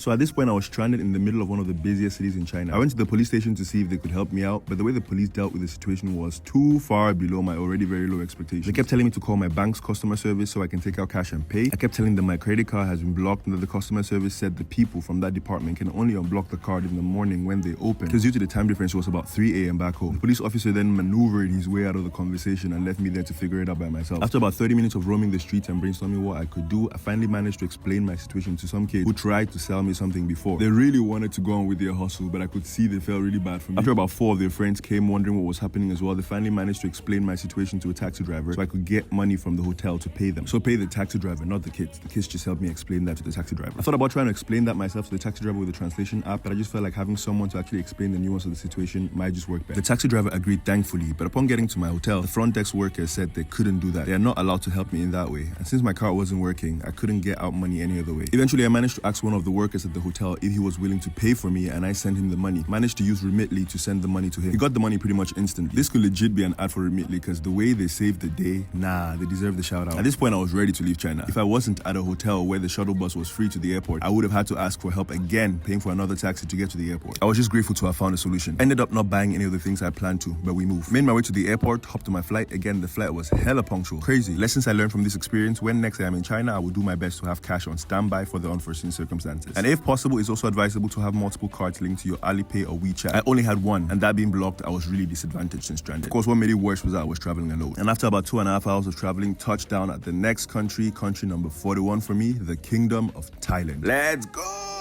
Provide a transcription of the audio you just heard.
So at this point, I was stranded in the middle of one of the busiest cities in China. I went to the police station to see if they could help me out, but the way the police dealt with the situation was too far below my already very low expectations. They kept telling me to call my bank's customer service so I can take out cash and pay. I kept telling them my credit card has been blocked and that the customer service said the people from that department can only unblock the card in the morning when they open, because due to the time difference, it was about 3 a.m. back home. The police officer then maneuvered his way out of the conversation and left me there to figure it out by myself. After about 30 minutes of roaming the streets and brainstorming what I could do, I finally managed to explain my situation to some kid who tried to sell me something before. They really wanted to go on with their hustle, but I could see they felt really bad for me. After about 4 of their friends came wondering what was happening as well, they finally managed to explain my situation to a taxi driver so I could get money from the hotel to pay them. So pay the taxi driver, not the kids. The kids just helped me explain that to the taxi driver. I thought about trying to explain that myself to the taxi driver with the translation app, but I just felt like having someone to actually explain the nuance of the situation might just work better. The taxi driver agreed thankfully, but upon getting to my hotel, the front desk workers said they couldn't do that. They are not allowed to help me in that way. And since my card wasn't working, I couldn't get out money any other way. Eventually, I managed to ask one of the workers at the hotel if he was willing to pay for me, and I sent him the money. Managed to use Remitly to send the money to him. He got the money pretty much instantly. This could legit be an ad for Remitly because the way they saved the day, nah, they deserve the shout out. At this point, I was ready to leave China. If I wasn't at a hotel where the shuttle bus was free to the airport, I would have had to ask for help again, paying for another taxi to get to the airport. I was just grateful to have found a solution. Ended up not buying any of the things I planned to, but we moved. Made my way to the airport, hopped on my flight. Again, the flight was hella punctual. Crazy. Lessons I learned from this experience: when next I am in China, I will do my best to have cash on standby for the unforeseen circumstances. And if possible, it's also advisable to have multiple cards linked to your Alipay or WeChat. I only had one, and that being blocked, I was really disadvantaged and stranded. Of course, what made it worse was that I was traveling alone. And after about 2.5 hours of traveling, touchdown at the next country number 41 for me, the Kingdom of Thailand. Let's go!